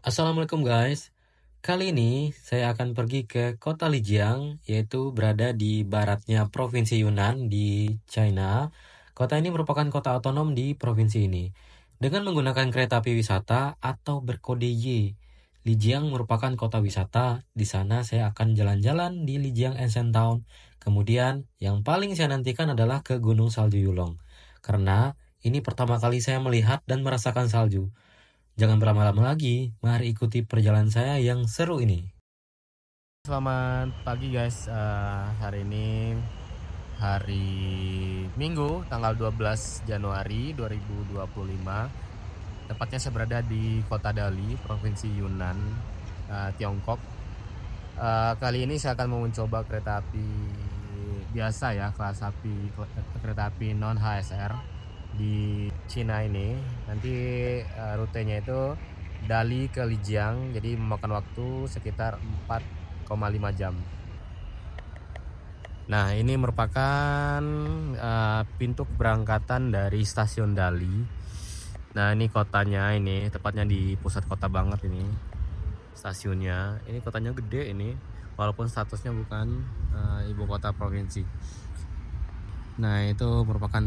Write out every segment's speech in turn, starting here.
Assalamualaikum guys. Kali ini saya akan pergi ke kota Lijiang, yaitu berada di baratnya Provinsi Yunnan di China. Kota ini merupakan kota otonom di provinsi ini. Dengan menggunakan kereta api wisata atau berkode Y, Lijiang merupakan kota wisata. Di sana saya akan jalan-jalan di Lijiang Ancient Town. Kemudian yang paling saya nantikan adalah ke Gunung Salju Yulong. Karena ini pertama kali saya melihat dan merasakan salju. Jangan berlama-lama lagi, mari ikuti perjalanan saya yang seru ini. Selamat pagi guys. Hari ini hari Minggu tanggal 12 Januari 2025. Tepatnya saya berada di Kota Dali, Provinsi Yunnan, Tiongkok. Kali ini saya akan mencoba kereta api biasa ya, kereta api non HSR di Cina ini. Nanti rutenya itu Dali ke Lijiang, jadi memakan waktu sekitar 4,5 jam. Nah, ini merupakan pintu keberangkatan dari stasiun Dali. Nah, ini kotanya, ini tepatnya di pusat kota banget ini stasiunnya. Ini kotanya gede ini, walaupun statusnya bukan ibu kota provinsi. Nah, itu merupakan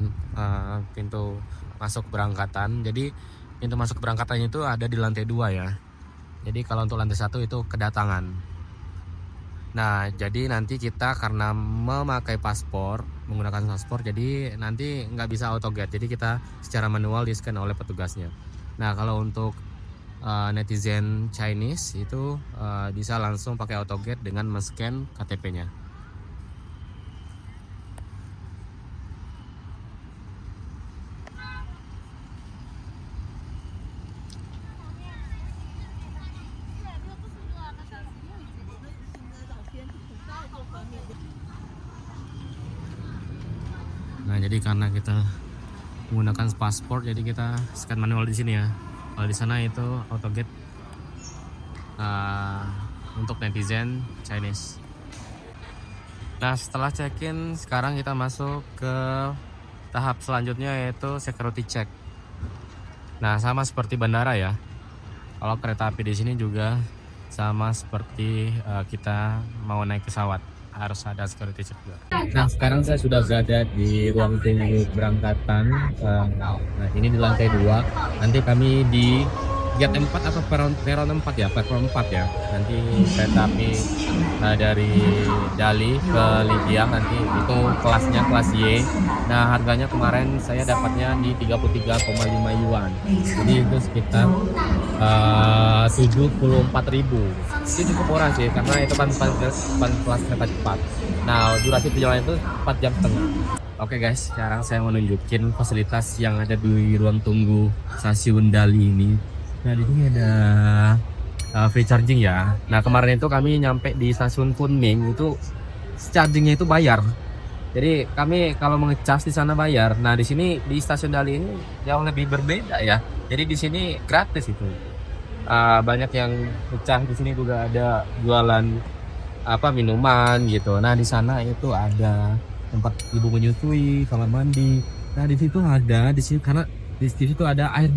pintu masuk keberangkatan. Jadi pintu masuk keberangkatan itu ada di lantai 2 ya. Jadi kalau untuk lantai 1 itu kedatangan. Nah, jadi nanti kita karena menggunakan paspor, jadi nanti nggak bisa autogate. Jadi kita secara manual di scan oleh petugasnya. Nah, kalau untuk netizen Chinese itu bisa langsung pakai autogate dengan men-scan KTP-nya. Nah, jadi karena kita menggunakan paspor, jadi kita scan manual di sini ya. Kalau di sana itu autogate untuk netizen Chinese. Nah, setelah check-in, sekarang kita masuk ke tahap selanjutnya, yaitu security check. Nah, sama seperti bandara ya. Kalau kereta api di sini juga sama seperti kita mau naik pesawat, harus ada security check juga. Nah, sekarang saya sudah berada di ruang tunggu keberangkatan. Nah, ini di lantai 2. Nanti kami di gate 4 atau peron 4 ya, platform 4 ya. Nanti kereta api dari Dali ke Lijiang, nanti itu kelasnya kelas Y. Nah, harganya kemarin saya dapatnya di 33,5 yuan. Jadi itu sekitar 74.000. Ini cukup murah sih, karena itu kan kelas kereta cepat. Nah, durasi perjalanan itu 4 jam setengah. Oke guys, sekarang saya mau nunjukin fasilitas yang ada di ruang tunggu stasiun Dali ini. Nah, di sini ada free charging ya. Nah, kemarin itu kami nyampe di stasiun Kunming, itu chargingnya itu bayar. Jadi kami kalau mengecas di sana bayar. Nah, di sini di stasiun Dali ini jauh lebih berbeda ya. Jadi di sini gratis itu. Banyak yang pecah. Di sini juga ada jualan minuman gitu. Nah, di sana itu ada tempat ibu menyusui, kamar mandi. Nah, di situ karena di situ ada air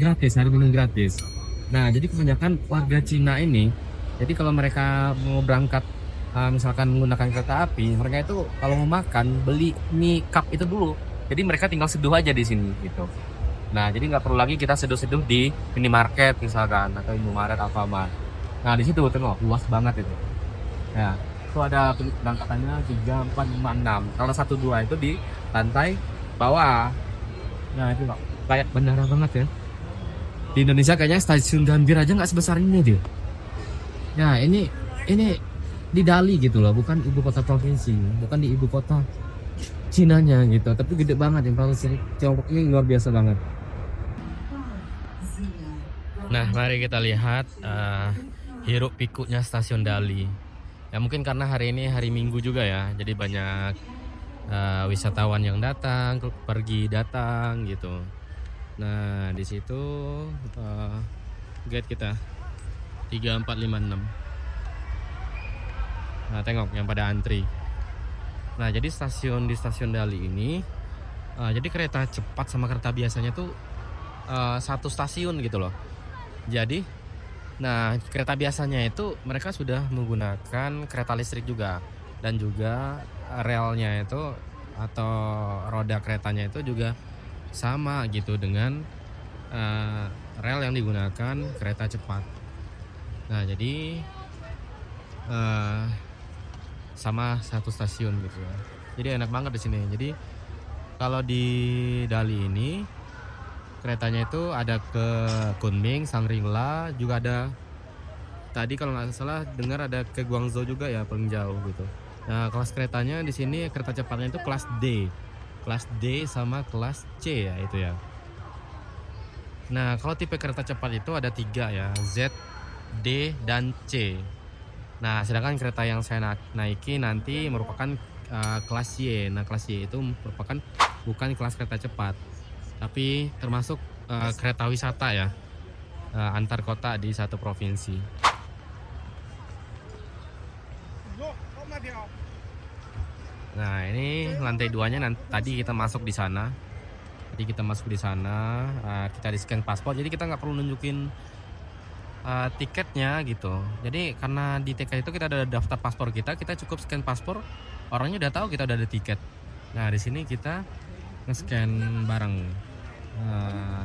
minum gratis. Nah, jadi kebanyakan warga Cina ini, jadi kalau mereka mau berangkat misalkan menggunakan kereta api, mereka itu kalau mau makan beli mie cup itu dulu. Jadi mereka tinggal seduh aja di sini gitu. Nah, jadi nggak perlu lagi kita seduh-seduh di minimarket misalkan atau Indomaret, Alfamart. Nah, di situ tengok luas banget itu. Ya, itu ada berangkatannya 3, 4, 5, 6. Kalau 1, 2 itu di lantai bawah. Nah, itu kok kayak bandara banget ya. Di Indonesia kayaknya stasiun Gambir aja nggak sebesar ini dia. Nah, ini di Dali gitu loh, bukan ibu kota provinsi, bukan di ibu kota Cinanya gitu, tapi gede banget yang provinsi Tiongkok ini luar biasa banget. Nah, mari kita lihat hiruk pikuknya stasiun Dali. Ya mungkin karena hari ini hari Minggu juga ya, jadi banyak wisatawan yang datang, pergi datang gitu. Nah, di situ gate kita 3, 4, 5, 6. Nah, tengok yang pada antri. Nah, jadi di stasiun Dali ini jadi kereta cepat sama kereta biasanya tuh satu stasiun gitu loh. Jadi Nah, kereta biasanya itu mereka sudah menggunakan kereta listrik juga, dan juga relnya itu atau roda keretanya itu juga sama gitu dengan rel yang digunakan kereta cepat. Nah, jadi sama satu stasiun gitu ya. Jadi enak banget di sini. Jadi kalau di Dali ini keretanya itu ada ke Kunming, Shangri-La, juga ada tadi kalau nggak salah dengar ada ke Guangzhou juga ya, paling jauh gitu. Nah, kelas keretanya di sini kereta cepatnya itu kelas D. Kelas D sama kelas C ya itu ya. Nah, kalau tipe kereta cepat itu ada 3 ya, Z, D, dan C. Nah, sedangkan kereta yang saya naiki nanti merupakan kelas Y. Nah, kelas Y itu merupakan bukan kelas kereta cepat, tapi termasuk kereta wisata ya, antar kota di satu provinsi. Nah, ini lantai 2-nya tadi kita masuk di sana. Kita di scan paspor, jadi kita nggak perlu nunjukin tiketnya gitu. Jadi karena di tiket itu kita ada daftar paspor kita cukup scan paspor, orangnya udah tahu kita udah ada tiket. Nah, di sini kita nge-scan bareng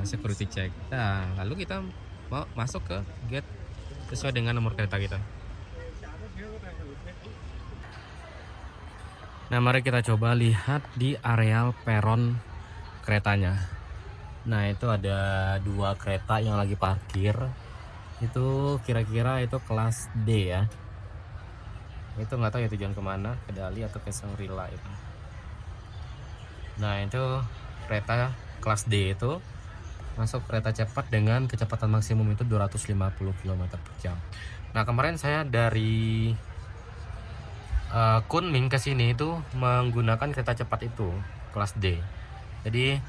security check. Nah, lalu kita mau masuk ke gate sesuai dengan nomor kereta kita. Nah, mari kita coba lihat di areal peron keretanya. Nah, itu ada 2 kereta yang lagi parkir. Itu kira-kira itu kelas D ya. Itu nggak tahu ya tujuan kemana, ke Dali atau ke Shangri-La itu. Nah, itu kereta kelas D itu masuk kereta cepat dengan kecepatan maksimum itu 250 km per jam. Nah, kemarin saya dari Kunming ke sini itu menggunakan kereta cepat itu kelas D. Jadi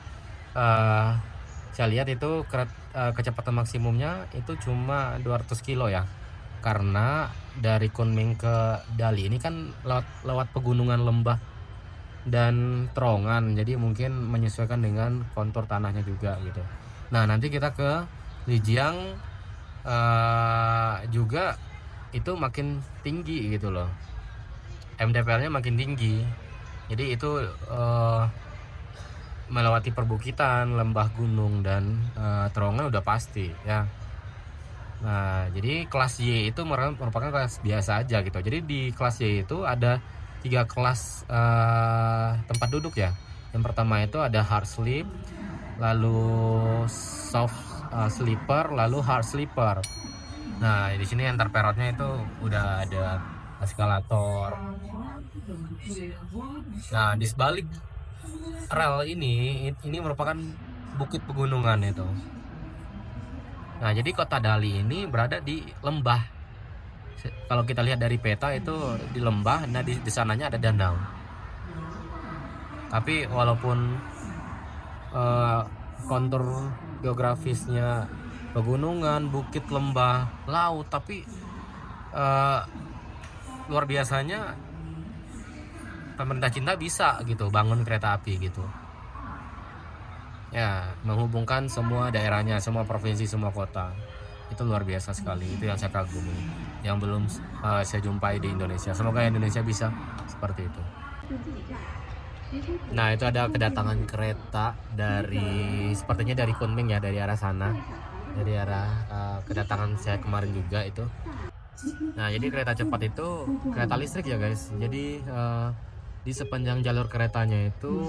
saya lihat itu kecepatan maksimumnya itu cuma 200 kilo ya, karena dari Kunming ke Dali ini kan lewat pegunungan, lembah, dan terowongan, jadi mungkin menyesuaikan dengan kontur tanahnya juga gitu. Nah, nanti kita ke Lijiang juga itu makin tinggi gitu loh, MDPL-nya makin tinggi, jadi itu melewati perbukitan, lembah, gunung, dan terowongan udah pasti ya. Nah, jadi kelas Y itu merupakan kelas biasa aja gitu. Jadi di kelas Y itu ada 3 kelas tempat duduk ya. Yang pertama itu ada hard sleep, lalu soft sleeper, lalu hard sleeper. Nah, di sini antar peronnya itu udah ada eskalator. Nah, di sebalik rel ini merupakan bukit pegunungan itu. Nah, jadi kota Dali ini berada di lembah. Kalau kita lihat dari peta itu di lembah, nah di sananya ada danau. Tapi walaupun kontur geografisnya pegunungan, bukit, lembah, laut, tapi luar biasanya pemerintah Cina bisa gitu bangun kereta api gitu ya, menghubungkan semua daerahnya, semua provinsi, semua kota. Itu luar biasa sekali, itu yang saya kagumi, yang belum saya jumpai di Indonesia. Semoga Indonesia bisa seperti itu. Nah, itu ada kedatangan kereta sepertinya dari Kunming ya, dari arah sana, dari arah kedatangan saya kemarin juga itu. Nah, jadi kereta cepat itu kereta listrik ya guys. Jadi di sepanjang jalur keretanya itu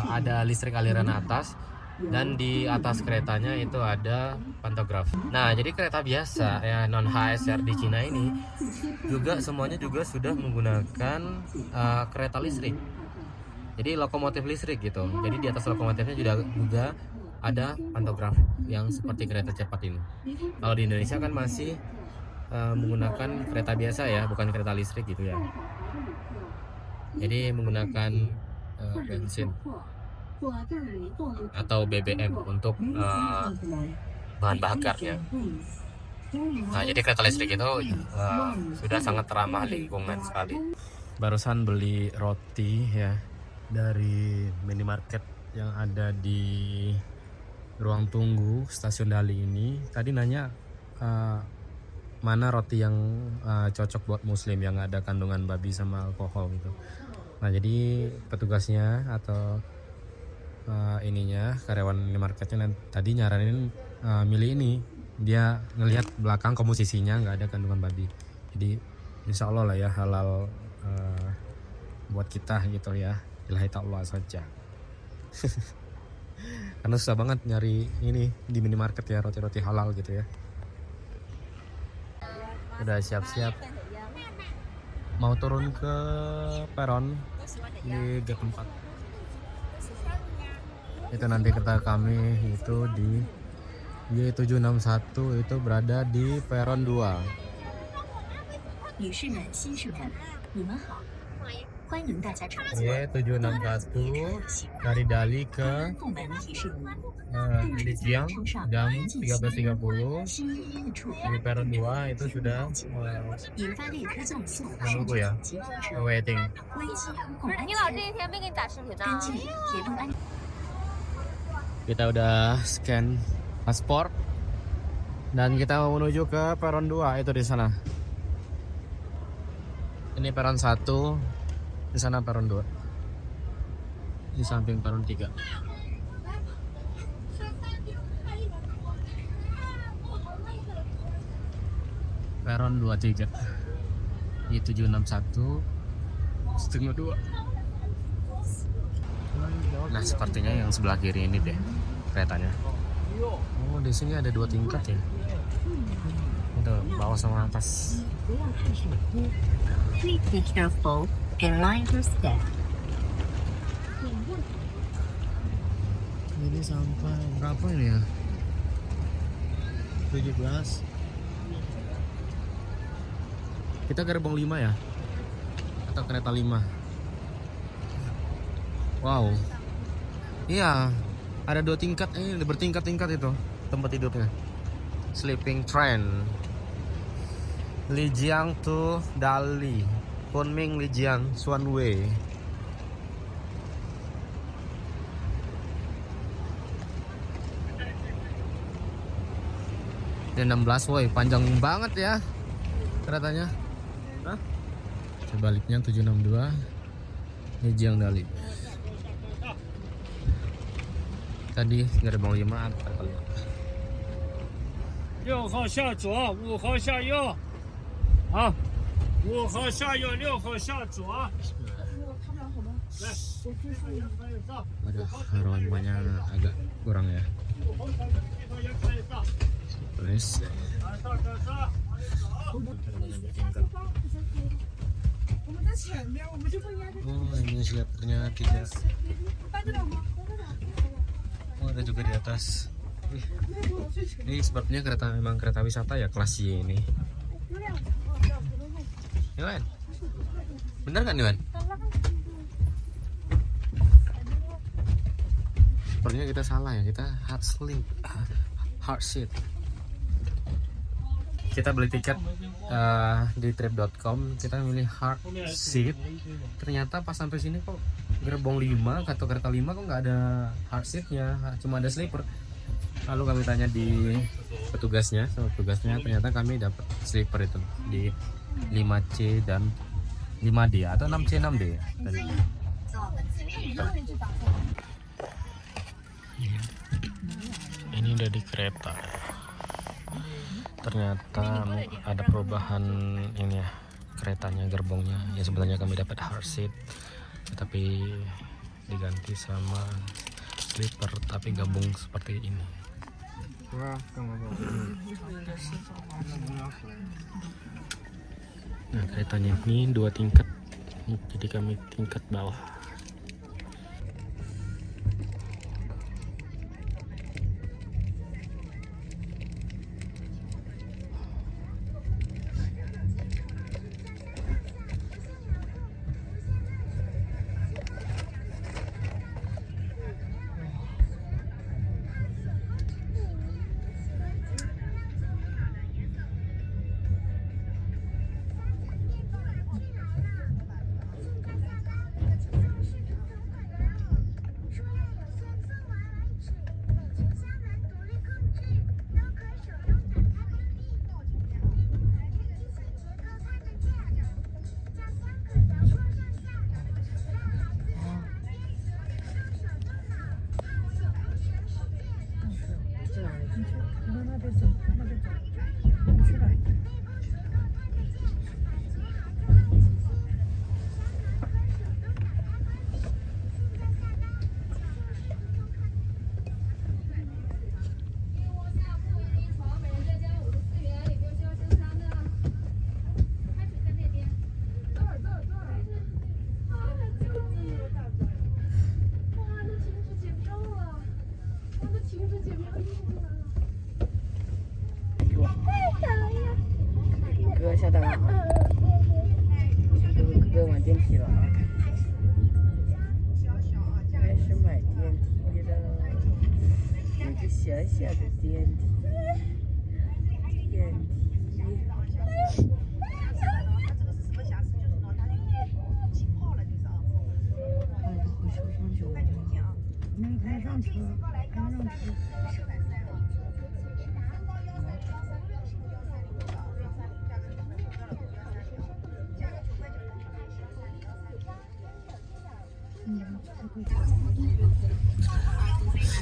ada listrik aliran atas, dan di atas keretanya itu ada pantograf. Nah, jadi kereta biasa ya, non HSR di Cina ini juga semuanya juga sudah menggunakan kereta listrik. Jadi lokomotif listrik gitu. Jadi di atas lokomotifnya juga ada pantograf yang seperti kereta cepat ini. Kalau di Indonesia kan masih menggunakan kereta biasa ya, bukan kereta listrik gitu ya. Jadi menggunakan bensin atau BBM untuk bahan bakar ya. Nah, jadi kereta listrik itu sudah sangat ramah lingkungan sekali. Barusan beli roti ya dari minimarket yang ada di ruang tunggu stasiun Dali ini. Tadi nanya mana roti yang cocok buat muslim yang ada kandungan babi sama alkohol gitu. Nah jadi petugasnya atau karyawan minimarketnya tadi nyaranin milih ini. Dia ngelihat belakang komposisinya nggak ada kandungan babi, jadi insya Allah lah ya halal buat kita gitu ya, ilahi ta'ala saja. Karena susah banget nyari ini di minimarket ya, roti-roti halal gitu ya. Udah siap-siap mau turun ke peron di gate 4. Itu nanti kereta kami itu di Y761 itu berada di peron 2. Y761 dari Dali ke Lijiang jam 13.30. Di peron 2 itu sudah menunggu ya, waiting. Kita udah scan paspor dan kita mau menuju ke peron 2 itu di sana. Ini peron 1, di sana peron 2. Di samping peron 3. Peron 23. Y761 setengah 2. Nah, sepertinya yang sebelah kiri ini deh keretanya. Oh, di sini ada 2 tingkat ya. Itu bawah sama atas. Please be careful and mind your step. Ini sampai berapa ini ya? 17. Kita gerbong 5 ya? Atau kereta 5? Wow. Iya, ada 2 tingkat, bertingkat-tingkat itu tempat tidurnya. Sleeping train. Lijiang to Dali, Kunming Lijiang, Xuanwei. Ini 16, woi, panjang banget ya keretanya. Hah? Sebaliknya 762 Lijiang Dali. Tadi gerbong 5 antar kali. 6号下左，5号下右，好，5号下右，6号下左。来， Aduh, aromanya agak kurang ya. Terus oh, ini siapnya 3. Oh, ada juga di atas. Ini sebabnya memang kereta wisata ya kelas Y ini. Iwan, bener kan Iwan? Sepertinya kita salah ya, kita hard seat. Kita beli tiket di trip.com, kita milih hard seat. Ternyata pas sampai sini kok gerbong 5 atau kereta 5 kok nggak ada hard seatnya, cuma ada sleeper. Lalu kami tanya di petugasnya, ternyata kami dapat sleeper itu di 5C dan 5D atau 6C 6D ya tadi. Ini udah di kereta. Ternyata ada perubahan ini ya, keretanya, gerbongnya. Ya sebenarnya kami dapat hard seat, tapi diganti sama sleeper, tapi gabung seperti ini. Nah, keretanya ini 2 tingkat, jadi kami tingkat bawah. 哥下单了啊！哥买电梯了啊！开始买电梯了，有个小小的电梯。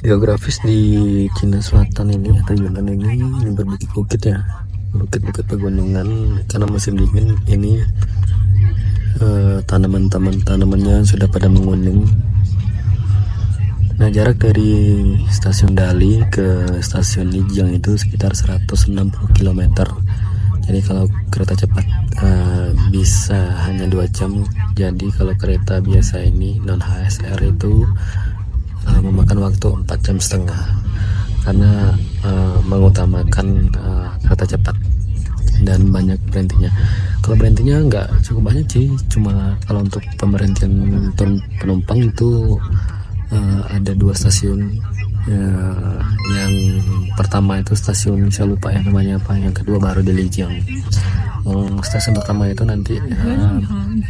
Geografis di Cina Selatan ini atau Yunan ini berbukit-bukit ya, bukit-bukit pegunungan. Karena musim dingin ini tanamannya sudah pada menguning. Nah, jarak dari stasiun Dali ke stasiun Lijiang itu sekitar 160 km. Jadi kalau kereta cepat bisa hanya 2 jam. Jadi kalau kereta biasa ini non HSR itu memakan waktu 4,5 jam karena mengutamakan kereta cepat dan banyak berhentinya. Kalau berhentinya nggak cukup banyak sih, cuma kalau untuk pemberhentian turun penumpang itu ada 2 stasiun. Yang pertama itu stasiun, saya lupa ya namanya apa, yang kedua baru di Lijiang. Stasiun pertama itu nanti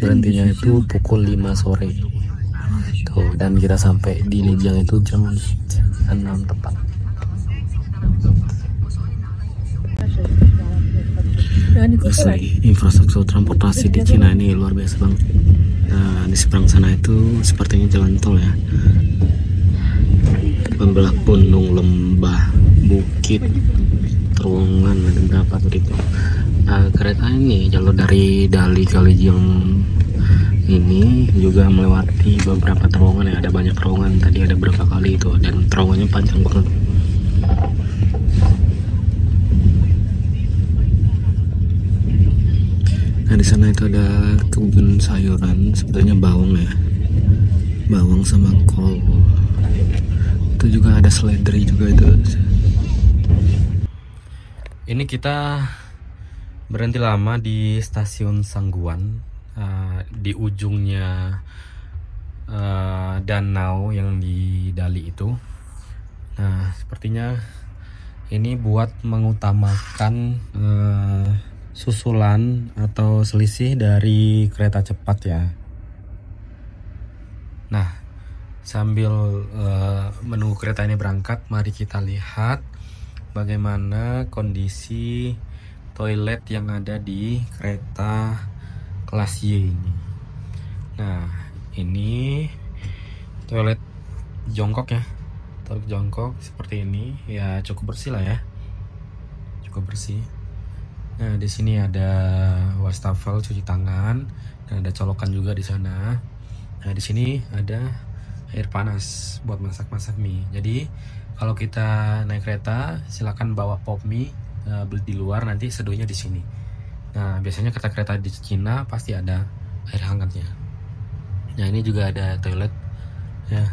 berhentinya itu pukul 5 sore tuh, dan kita sampai di Lijiang itu jam 6 tepat. Asli, infrastruktur transportasi di Cina ini luar biasa banget. Di seberang sana itu sepertinya jalan tol ya, pembelah gunung, lembah, bukit, terowongan, ada berapa tuh itu. Kereta ini jalur dari Dali ke Lijiang ini juga melewati beberapa terowongan ya, ada banyak terowongan, tadi ada berapa kali itu, dan terowongannya panjang banget. Nah, di sana itu ada kebun sayuran, sebetulnya bawang ya, bawang sama kol. Itu juga ada seledri juga itu. Ini kita berhenti lama di stasiun Sangguan, di ujungnya danau yang di Dali itu. Nah, sepertinya ini buat mengutamakan susulan atau selisih dari kereta cepat ya. Nah, sambil menunggu kereta ini berangkat, mari kita lihat bagaimana kondisi toilet yang ada di kereta kelas Y ini. Nah, ini toilet jongkok ya, toilet jongkok seperti ini ya, cukup bersih lah ya, cukup bersih. Nah, di sini ada wastafel cuci tangan dan ada colokan juga di sana. Nah, di sini ada air panas buat masak-masak mie. Jadi kalau kita naik kereta silakan bawa pop mie, beli di luar, nanti seduhnya di sini. Nah, biasanya kereta-kereta di Cina pasti ada air hangatnya. Nah, ini juga ada toilet ya,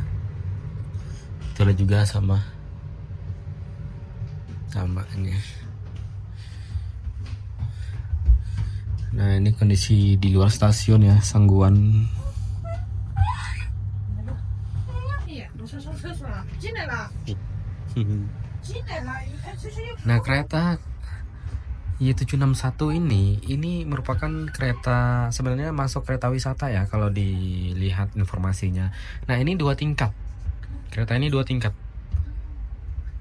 toilet juga sama ini. Nah, ini kondisi di luar stasiun ya, Sangguan. Nah, kereta Y761 ini merupakan kereta, sebenarnya masuk kereta wisata ya kalau dilihat informasinya. Nah, ini 2 tingkat. Kereta ini 2 tingkat.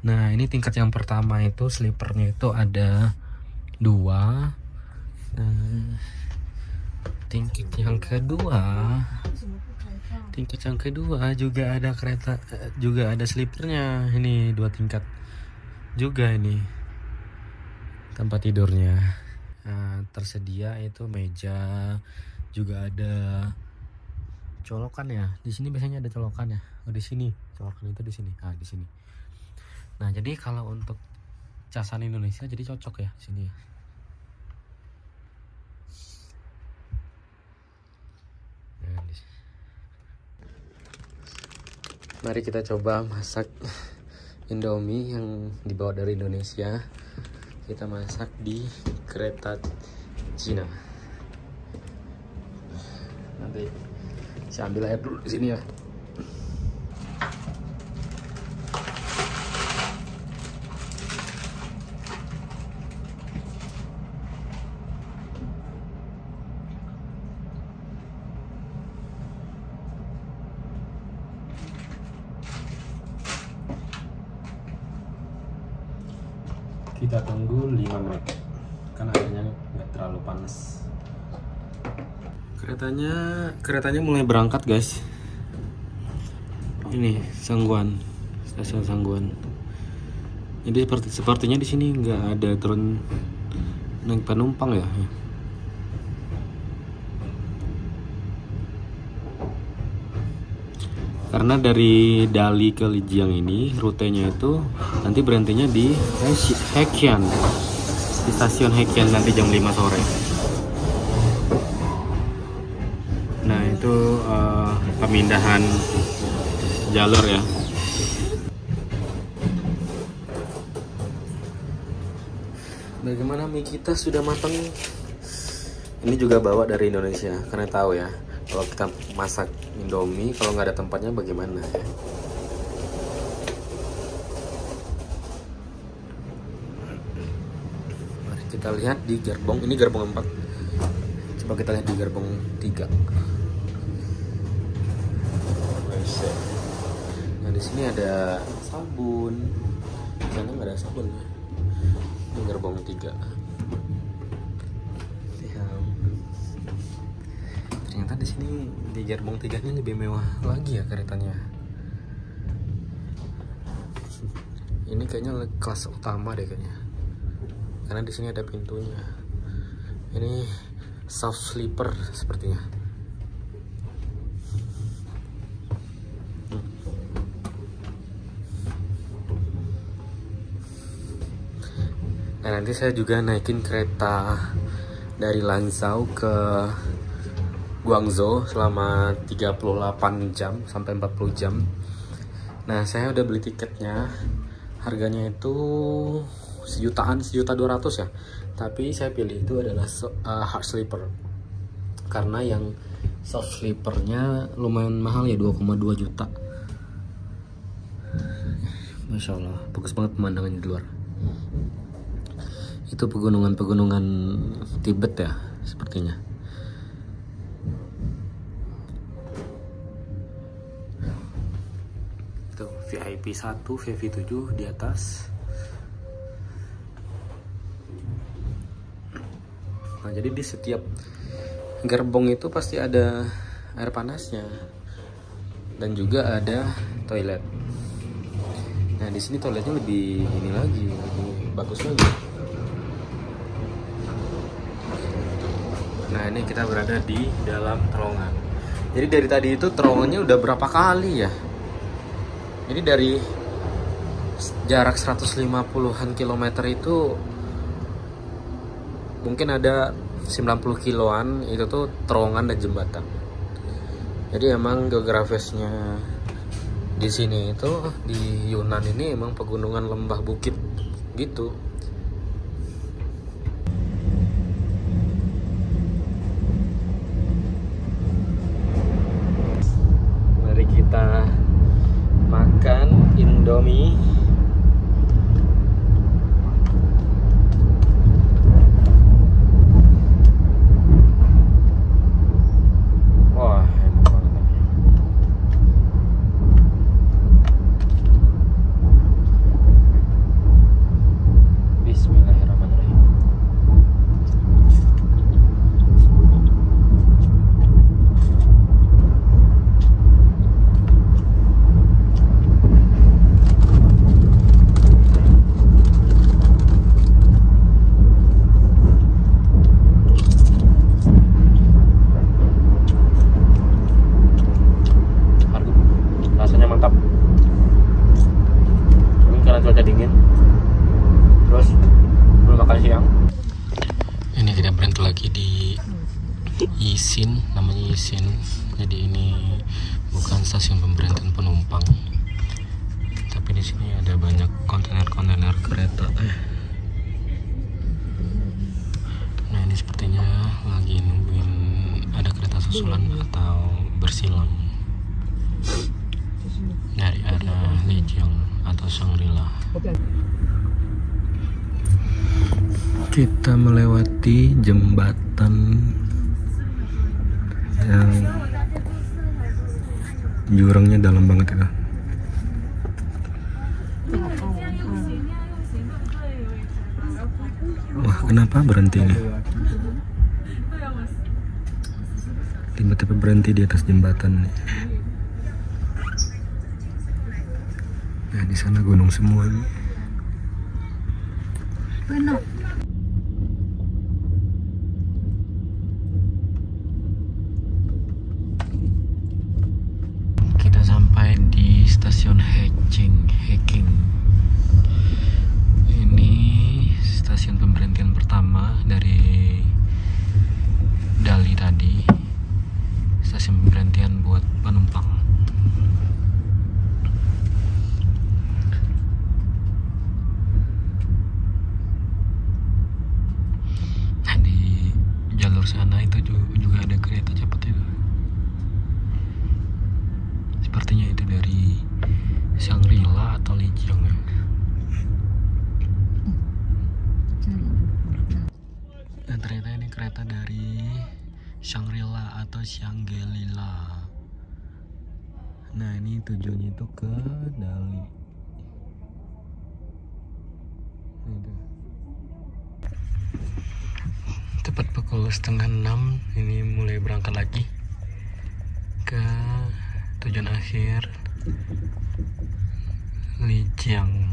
Nah, ini tingkat yang pertama itu sleepernya itu ada 2. Tingkat yang kedua juga ada kereta, juga ada sleepernya. Ini 2 tingkat juga ini tempat tidurnya. Tersedia itu meja, juga ada colokan ya. Di sini biasanya ada colokan ya. Oh, di sini colokan itu di sini. Di sini. Nah, jadi kalau untuk casan Indonesia jadi cocok ya di sini ya. Mari kita coba masak Indomie yang dibawa dari Indonesia. Kita masak di kereta Cina. Nanti saya ambil air dulu di sini ya. Kita tunggu 5 menit karena airnya nggak terlalu panas. Keretanya mulai berangkat guys. Ini Sangguan, stasiun Sangguan. Jadi sepertinya di sini nggak ada turun naik penumpang ya. Karena dari Dali ke Lijiang ini rutenya itu nanti berhentinya di Hekian, di stasiun Hekian nanti jam 5 sore. Nah itu pemindahan jalur ya. Bagaimana mie kita sudah matang? Ini juga bawa dari Indonesia karena tahu ya. Kalau kita masak Indomie, kalau nggak ada tempatnya bagaimana ya? Mari kita lihat di gerbong. Ini gerbong 4. Coba kita lihat di gerbong 3. Nah di sini ada sabun. Di sana nggak ada sabun ya. Ini gerbong 3. Ternyata di sini di gerbong 3 ini lebih mewah lagi ya keretanya. Ini kayaknya kelas utama deh kayaknya. Karena di sini ada pintunya. Ini soft sleeper sepertinya. Nah, nanti saya juga naikin kereta dari Lanzhou ke Guangzhou selama 38 jam sampai 40 jam. Nah, saya udah beli tiketnya. Harganya itu sejutaan, 1.200.000 ya. Tapi saya pilih itu adalah hard sleeper. Karena yang soft sleepernya lumayan mahal ya, 2,2 juta. Masya Allah, bagus banget pemandangannya di luar. Itu pegunungan-pegunungan Tibet ya, sepertinya. Tuh, VIP 1, VIP 7 di atas. Nah, jadi di setiap gerbong itu pasti ada air panasnya dan juga ada toilet. Nah, di sini toiletnya lebih ini lagi, lebih bagus lagi. Nah, ini kita berada di dalam terowongan. Jadi dari tadi itu terowongannya udah berapa kali ya? Jadi dari jarak 150-an kilometer itu mungkin ada 90 kiloan itu tuh terowongan dan jembatan. Jadi emang geografisnya di sini itu di Yunan ini emang pegunungan lembah bukit gitu. Mari kita makan Indomie. Wah, enak banget ini. Bismillahirrahmanirrahim. Rasanya mantap. Mungkin karena cuaca dingin. Terus belum makan siang. Ini kita berhenti lagi di Yisin, namanya Yisin. Jadi ini bukan stasiun pemberhentian penumpang, tapi di sini ada banyak kontainer kereta. Nah, ini Ini sepertinya lagi nungguin ada kereta susulan atau bersilang dari arah Lijiang atau Shangri-La. Kita melewati jembatan yang jurangnya dalam banget ya. Wah, kenapa berhenti nih? Tiba-tiba berhenti di atas jembatan nih. Nah, di sana gunung semua nih. Kita sampai di stasiun Heqing. Ini stasiun pemberhentian pertama dari Dali tadi. Stasiun pemberhentian buat penumpang. Nah, di jalur sana itu juga ada kereta cepat itu. Sepertinya itu dari Shangri-La atau Lijiang ya. Dan ternyata ini kereta dari Shangri-La atau Shangri-La. Nah, ini tujuannya itu ke Dali. Itu. Tepat pukul 5:30 ini mulai berangkat lagi ke tujuan akhir Lijiang.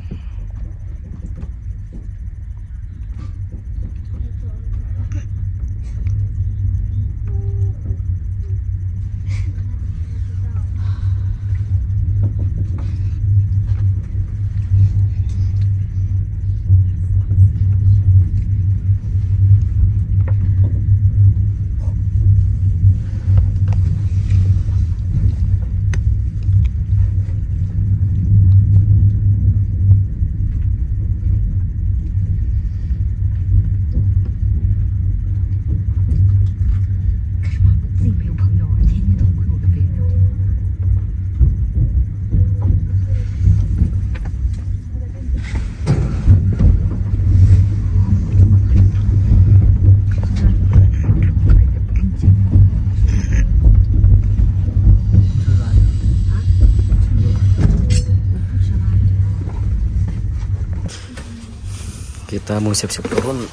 Kita mau siap-siap turun.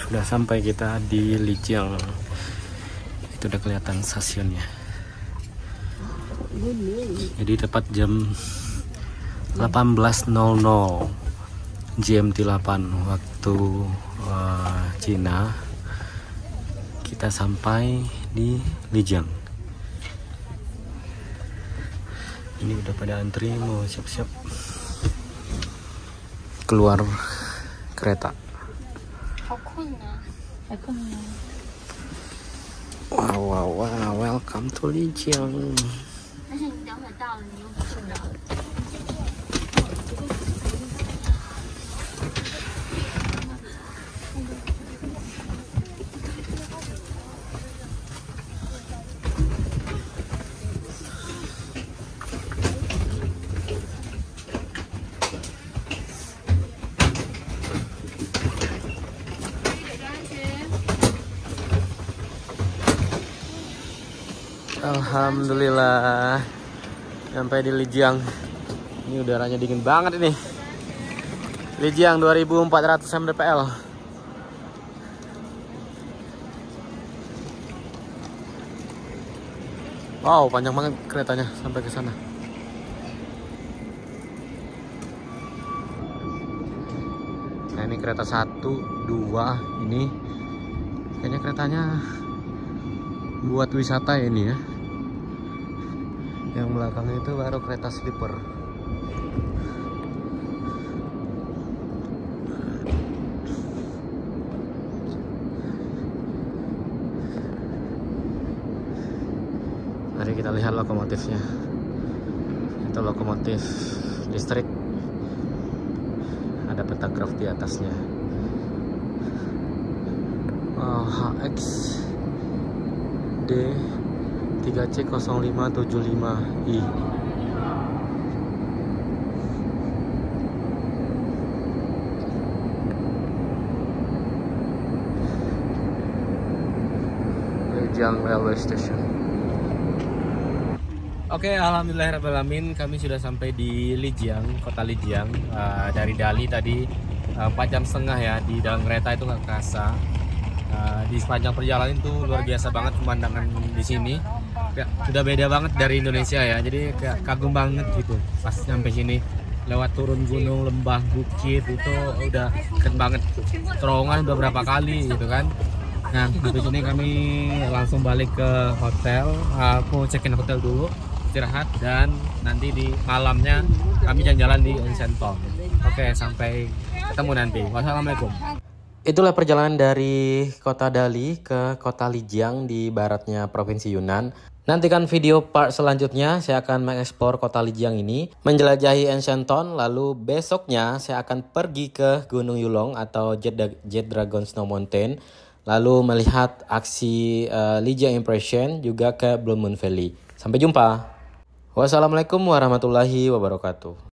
Sudah sampai kita di Lijiang. Itu udah kelihatan stasiunnya. Jadi tepat jam 18.00 GMT 8 waktu Cina. Kita sampai di Lijiang. Ini udah pada antri mau siap-siap keluar kereta. Wow, welcome to Lijiang. Alhamdulillah sampai di Lijiang. Ini udaranya dingin banget ini. Lijiang 2400 mdpl. Wow, panjang banget keretanya sampai ke sana. Nah, ini kereta 1, 2 ini. Kayaknya keretanya buat wisata ya ini ya. Yang belakangnya itu baru kereta sleeper. Mari kita lihat lokomotifnya. Itu lokomotif listrik. Ada pentagraf di atasnya. HX D 3C0575I. Lijiang Railway Station. Oke, alhamdulillahirrahmanirrahim, kami sudah sampai di Lijiang, kota Lijiang. Dari Dali tadi 4 jam setengah ya, di dalam kereta itu nggak kerasa. Di sepanjang perjalanan itu luar biasa banget pemandangan di sini. Sudah beda banget dari Indonesia ya, jadi kayak kagum banget gitu pas sampai sini. Lewat turun gunung, lembah, bukit itu udah keren banget. Terowongan udah berapa kali gitu kan. Nah, habis ini kami langsung balik ke hotel. Aku check-in hotel dulu, istirahat, dan nanti di malamnya kami jalan-jalan di Onsen Tong. Oke, sampai ketemu nanti. Wassalamualaikum. Itulah perjalanan dari kota Dali ke kota Lijiang di baratnya Provinsi Yunnan. Nantikan video part selanjutnya, saya akan mengeksplor kota Lijiang ini, menjelajahi Ancient Town, lalu besoknya saya akan pergi ke Gunung Yulong atau Jet Dragon Snow Mountain, lalu melihat aksi Lijiang Impression, juga ke Blue Moon Valley. Sampai jumpa. Wassalamualaikum warahmatullahi wabarakatuh.